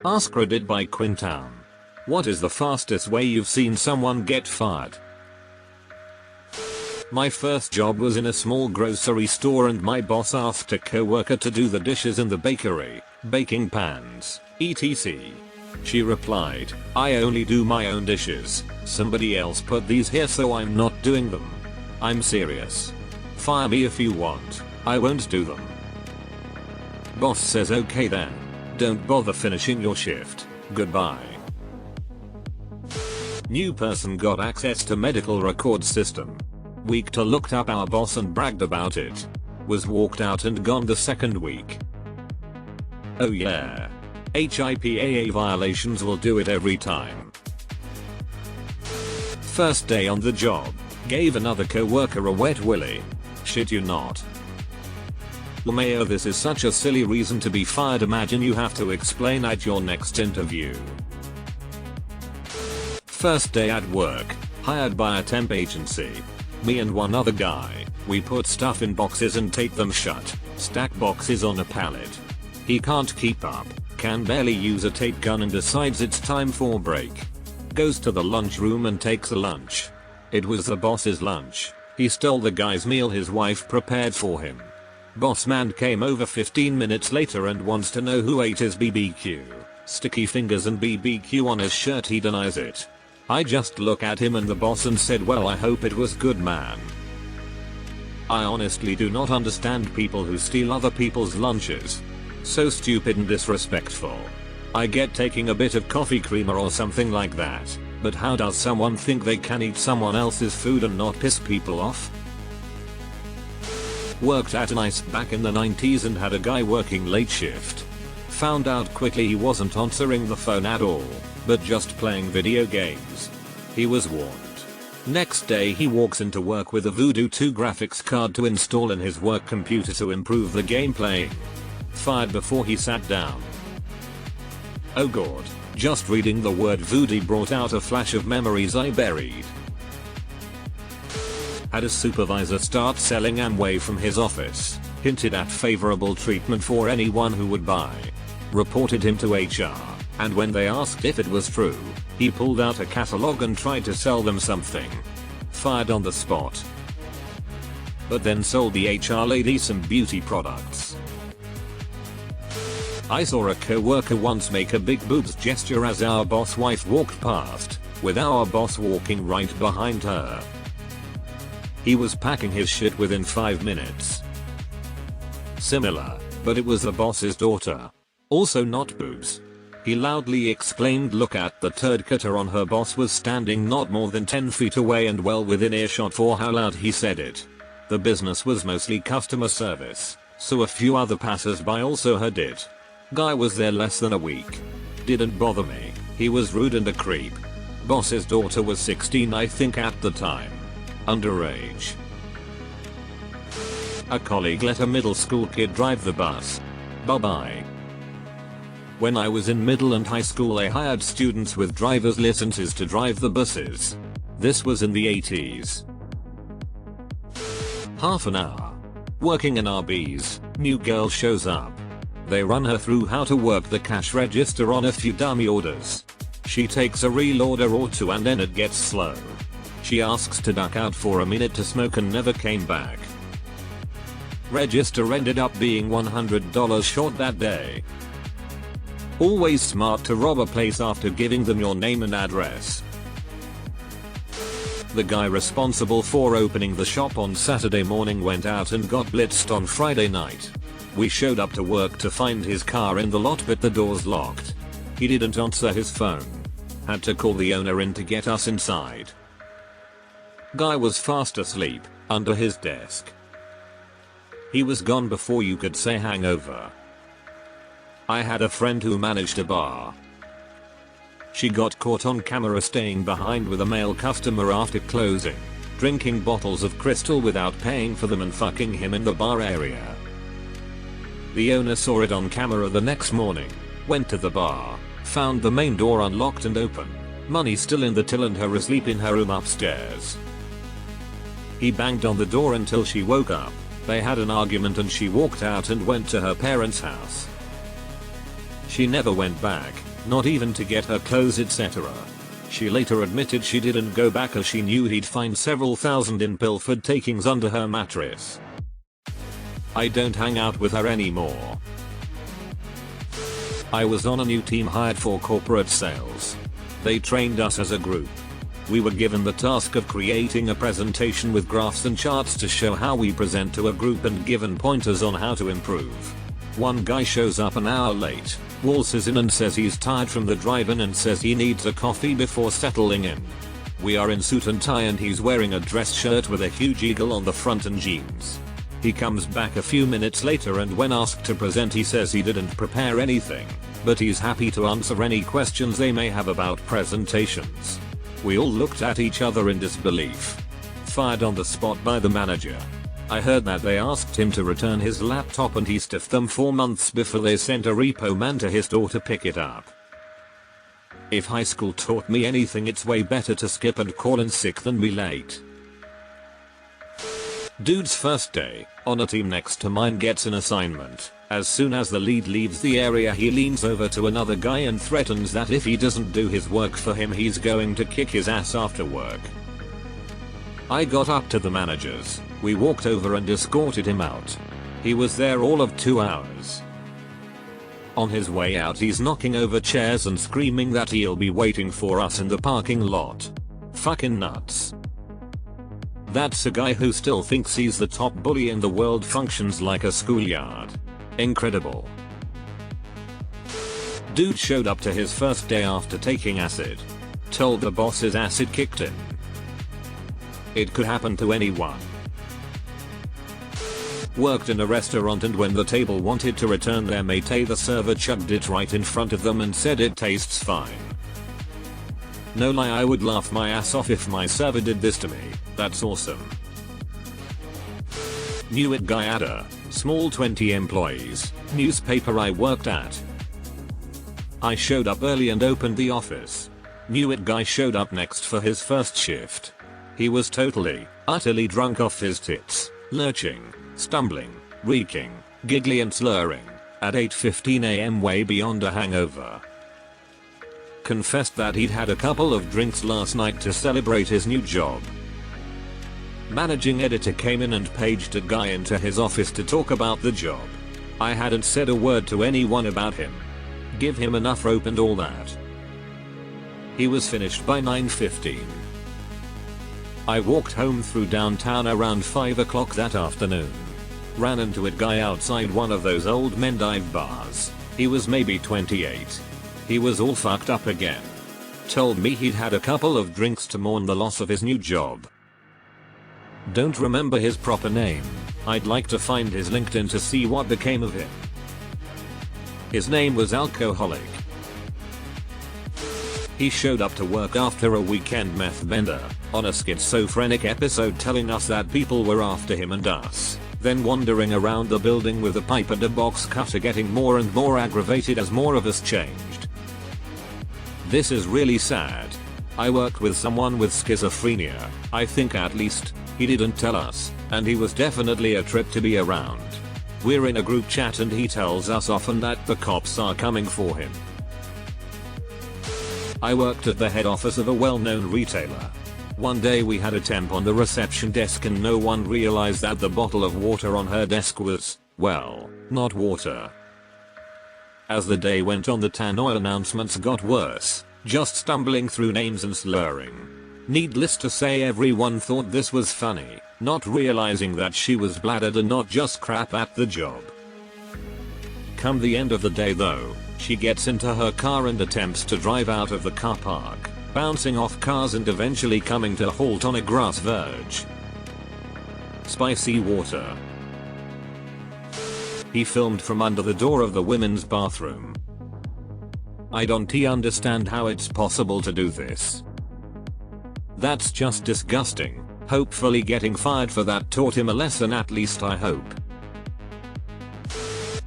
AskReddit by Quintown. What is the fastest way you've seen someone get fired? My first job was in a small grocery store and my boss asked a coworker to do the dishes in the bakery, baking pans, etc. She replied, "I only do my own dishes. Somebody else put these here so I'm not doing them. I'm serious. Fire me if you want. I won't do them." Boss says, "Okay then. Don't bother finishing your shift. Goodbye." New person got access to medical record system. Week 2 looked up our boss and bragged about it. Was walked out and gone the second week. Oh yeah. HIPAA violations will do it every time. First day on the job. Gave another coworker a wet willy. Shit you not. Mayo, this is such a silly reason to be fired. Imagine you have to explain at your next interview. First day at work. Hired by a temp agency. Me and one other guy. We put stuff in boxes and tape them shut. Stack boxes on a pallet. He can't keep up. Can barely use a tape gun and decides it's time for break. Goes to the lunchroom and takes a lunch. It was the boss's lunch. He stole the guy's meal his wife prepared for him. Boss man came over 15 minutes later and wants to know who ate his BBQ. Sticky fingers and BBQ on his shirt. He denies it. I just look at him and the boss and said, "Well, I hope it was good, man." I honestly do not understand people who steal other people's lunches. So stupid and disrespectful. I get taking a bit of coffee creamer or something like that, but how does someone think they can eat someone else's food and not piss people off? Worked at an ICE back in the 90s and had a guy working late shift. Found out quickly he wasn't answering the phone at all, but just playing video games. He was warned. Next day he walks into work with a Voodoo 2 graphics card to install in his work computer to improve the gameplay. Fired before he sat down. Oh god, just reading the word Voodoo brought out a flash of memories I buried. Had a supervisor start selling Amway from his office. Hinted at favorable treatment for anyone who would buy. Reported him to HR, and when they asked if it was true, he pulled out a catalog and tried to sell them something. Fired on the spot. But then sold the HR lady some beauty products. I saw a coworker once make a big boobs gesture as our boss wife walked past, with our boss walking right behind her. He was packing his shit within 5 minutes. Similar, but it was the boss's daughter. Also not boobs. He loudly exclaimed, "Look at the turd cutter on her." Boss was standing not more than 10 feet away and well within earshot for how loud he said it. The business was mostly customer service, so a few other passers-by also heard it. Guy was there less than a week. Didn't bother me. He was rude and a creep. Boss's daughter was 16 I think at the time. Underage. A colleague let a middle school kid drive the bus. Bye bye. When I was in middle and high school I hired students with driver's licenses to drive the buses. This was in the 80s. Half an hour. Working in Arby's, new girl shows up. They run her through how to work the cash register on a few dummy orders. She takes a real order or two and then it gets slow. She asks to duck out for a minute to smoke and never came back. Register ended up being $100 short that day. Always smart to rob a place after giving them your name and address. The guy responsible for opening the shop on Saturday morning went out and got blitzed on Friday night. We showed up to work to find his car in the lot but the door's locked. He didn't answer his phone. Had to call the owner in to get us inside. Guy was fast asleep, under his desk. He was gone before you could say hangover. I had a friend who managed a bar. She got caught on camera staying behind with a male customer after closing, drinking bottles of Crystal without paying for them and fucking him in the bar area. The owner saw it on camera the next morning, went to the bar, found the main door unlocked and open, money still in the till and her asleep in her room upstairs. He banged on the door until she woke up. They had an argument and she walked out and went to her parents' house. She never went back. not even to get her clothes etc. She later admitted she didn't go back as she knew he'd find several thousand in pilfered takings under her mattress. I don't hang out with her anymore. I was on a new team hired for corporate sales. They trained us as a group. We were given the task of creating a presentation with graphs and charts to show how we present to a group and given pointers on how to improve. One guy shows up an hour late, waltzes in and says he's tired from the drive-in and says he needs a coffee before settling in. We are in suit and tie and he's wearing a dress shirt with a huge eagle on the front and jeans. He comes back a few minutes later and when asked to present he says he didn't prepare anything, but he's happy to answer any questions they may have about presentations. We all looked at each other in disbelief. Fired on the spot by the manager. I heard that they asked him to return his laptop and he stiffed them 4 months before they sent a repo man to his door to pick it up. If high school taught me anything, it's way better to skip and call in sick than be late. Dude's first day on a team next to mine gets an assignment. As soon as the lead leaves the area he leans over to another guy and threatens that if he doesn't do his work for him he's going to kick his ass after work. I got up to the managers. We walked over and escorted him out. He was there all of 2 hours. On his way out he's knocking over chairs and screaming that he'll be waiting for us in the parking lot. Fucking nuts. That's a guy who still thinks he's the top bully in the world, functions like a schoolyard. Incredible. Dude showed up to his first day after taking acid. Told the boss his acid kicked in. It could happen to anyone. Worked in a restaurant and when the table wanted to return their mate, the server chugged it right in front of them and said it tastes fine. No lie, I would laugh my ass off if my server did this to me. That's awesome. Knew it guy at a small 20 employees newspaper I worked at. I showed up early and opened the office. Knew it guy showed up next for his first shift. He was totally, utterly drunk off his tits, lurching, stumbling, reeking, giggly and slurring, at 8:15 AM way beyond a hangover. Confessed that he'd had a couple of drinks last night to celebrate his new job. Managing editor came in and paged a guy into his office to talk about the job. I hadn't said a word to anyone about him. Give him enough rope and all that. He was finished by 9:15. I walked home through downtown around 5 o'clock that afternoon. Ran into a guy outside one of those old men dive bars. He was maybe 28. He was all fucked up again. Told me he'd had a couple of drinks to mourn the loss of his new job. Don't remember his proper name. I'd like to find his LinkedIn to see what became of him. His name was Alcoholic. He showed up to work after a weekend meth bender on a schizophrenic episode, telling us that people were after him and us. Then wandering around the building with a pipe and a box cutter, getting more and more aggravated as more of us changed. This is really sad. I worked with someone with schizophrenia, I think at least. He didn't tell us, and he was definitely a trip to be around. We're in a group chat and he tells us often that the cops are coming for him. I worked at the head office of a well-known retailer. One day we had a temp on the reception desk and no one realized that the bottle of water on her desk was, well, not water. As the day went on, the tan oil announcements got worse, just stumbling through names and slurring. Needless to say, everyone thought this was funny, not realizing that she was bladdered and not just crap at the job. Come the end of the day though, she gets into her car and attempts to drive out of the car park, bouncing off cars and eventually coming to a halt on a grass verge. Spicy water. He filmed from under the door of the women's bathroom. I don't understand how it's possible to do this. That's just disgusting. Hopefully getting fired for that taught him a lesson, at least I hope.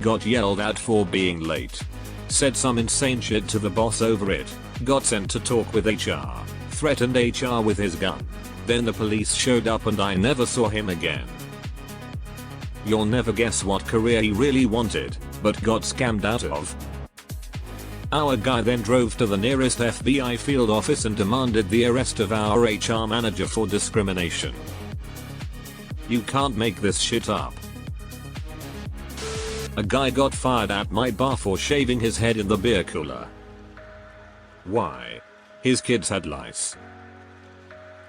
Got yelled at for being late. Said some insane shit to the boss over it. Got sent to talk with HR. Threatened HR with his gun. Then the police showed up and I never saw him again. You'll never guess what career he really wanted, but got scammed out of. Our guy then drove to the nearest FBI field office and demanded the arrest of our HR manager for discrimination. You can't make this shit up. A guy got fired at my bar for shaving his head in the beer cooler. Why? His kids had lice.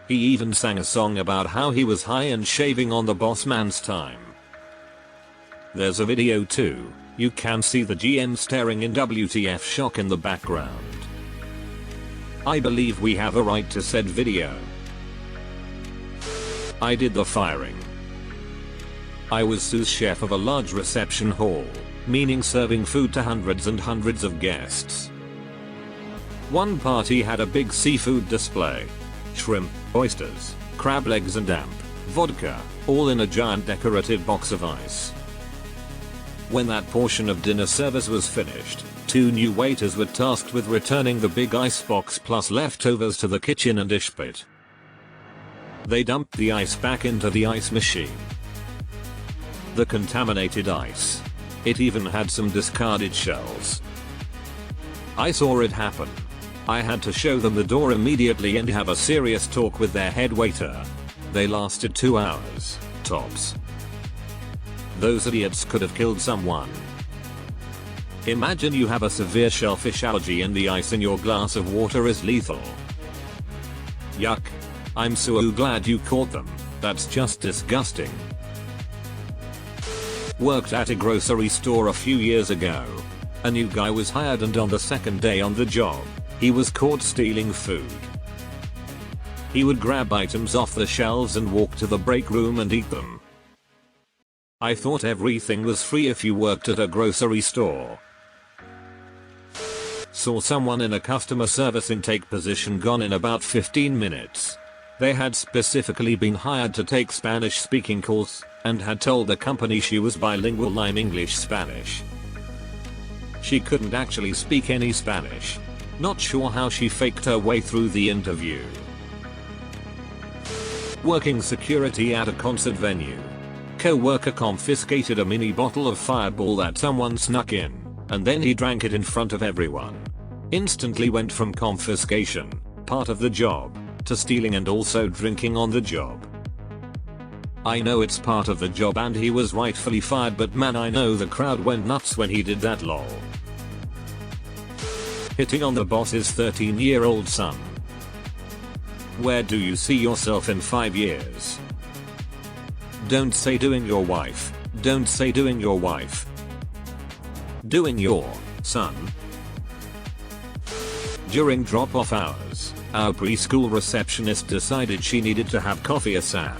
He even sang a song about how he was high and shaving on the boss man's time. There's a video too. You can see the GM staring in WTF shock in the background. I believe we have a right to said video. I did the firing. I was sous chef of a large reception hall, meaning serving food to hundreds and hundreds of guests. One party had a big seafood display. Shrimp, oysters, crab legs and damp, vodka, all in a giant decorative box of ice. When that portion of dinner service was finished, 2 new waiters were tasked with returning the big ice box plus leftovers to the kitchen and dish pit. They dumped the ice back into the ice machine. The contaminated ice. It even had some discarded shells. I saw it happen. I had to show them the door immediately and have a serious talk with their head waiter. They lasted 2 hours, tops. Those idiots could have killed someone. Imagine you have a severe shellfish allergy and the ice in your glass of water is lethal. Yuck. I'm so glad you caught them. That's just disgusting. Worked at a grocery store a few years ago. A new guy was hired and on the second day on the job, he was caught stealing food. He would grab items off the shelves and walk to the break room and eat them. I thought everything was free if you worked at a grocery store. Saw someone in a customer service intake position gone in about 15 minutes. They had specifically been hired to take Spanish speaking calls and had told the company she was bilingual in English Spanish. She couldn't actually speak any Spanish. Not sure how she faked her way through the interview. Working security at a concert venue. Co-worker confiscated a mini bottle of Fireball that someone snuck in, and then he drank it in front of everyone. Instantly went from confiscation, part of the job, to stealing and also drinking on the job. I know it's part of the job and he was rightfully fired, but man, I know the crowd went nuts when he did that, lol. Hitting on the boss's 13-year-old son. Where do you see yourself in 5 years? Don't say doing your wife. Don't say doing your wife. Doing your son. During drop-off hours, our preschool receptionist decided she needed to have coffee ASAP.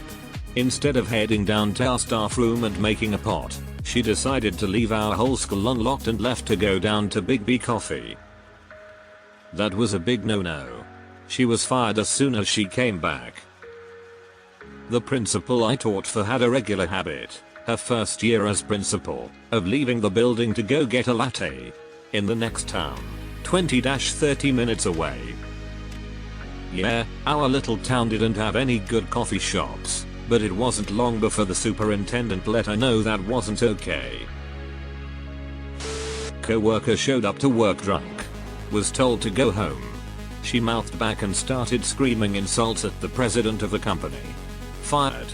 Instead of heading down to our staff room and making a pot, she decided to leave our whole school unlocked and left to go down to Big B Coffee. That was a big no-no. She was fired as soon as she came back. The principal I taught for had a regular habit, her first year as principal, of leaving the building to go get a latte in the next town, 20-30 minutes away. Yeah, our little town didn't have any good coffee shops, but it wasn't long before the superintendent let her know that wasn't okay. Co-worker showed up to work drunk. Was told to go home. She mouthed back and started screaming insults at the president of the company. Fired.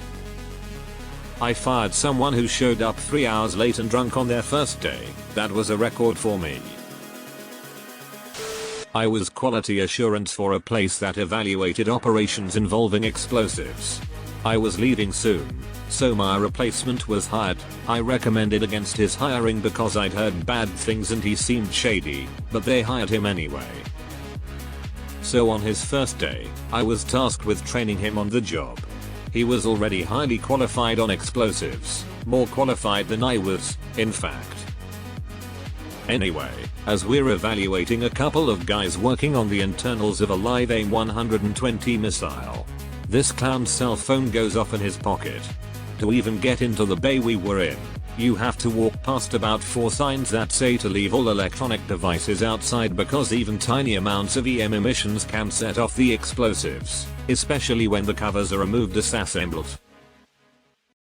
I fired someone who showed up 3 hours late and drunk on their first day. That was a record for me. I was quality assurance for a place that evaluated operations involving explosives. I was leaving soon, so my replacement was hired. I recommended against his hiring because I'd heard bad things and he seemed shady, but they hired him anyway. So on his first day, I was tasked with training him on the job. He was already highly qualified on explosives, more qualified than I was, in fact. Anyway, as we're evaluating a couple of guys working on the internals of a live AIM-120 missile, this clown's cell phone goes off in his pocket. To even get into the bay we were in, you have to walk past about 4 signs that say to leave all electronic devices outside because even tiny amounts of EM emissions can set off the explosives, especially when the covers are removed disassembled.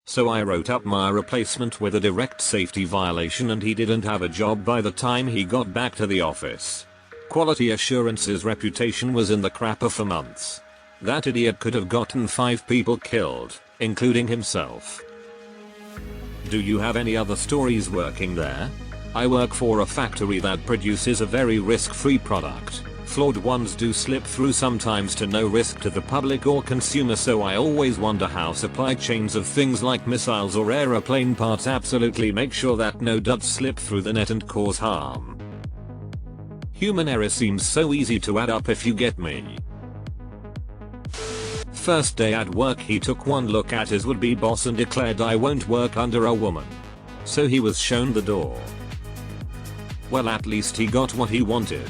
So I wrote up my replacement with a direct safety violation and he didn't have a job by the time he got back to the office. Quality assurance's reputation was in the crapper for months. That idiot could have gotten 5 people killed, including himself. Do you have any other stories working there? I work for a factory that produces a very risk-free product. Flawed ones do slip through sometimes to no risk to the public or consumer, so I always wonder how supply chains of things like missiles or aeroplane parts absolutely make sure that no duds slip through the net and cause harm. Human error seems so easy to add up, if you get me. First day at work, he took one look at his would-be boss and declared, "I won't work under a woman." So he was shown the door. Well, at least he got what he wanted.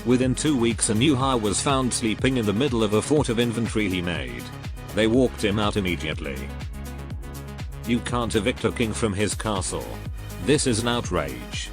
Within 2 weeks, a new hire was found sleeping in the middle of a fort of inventory he made. They walked him out immediately. You can't evict a king from his castle. This is an outrage.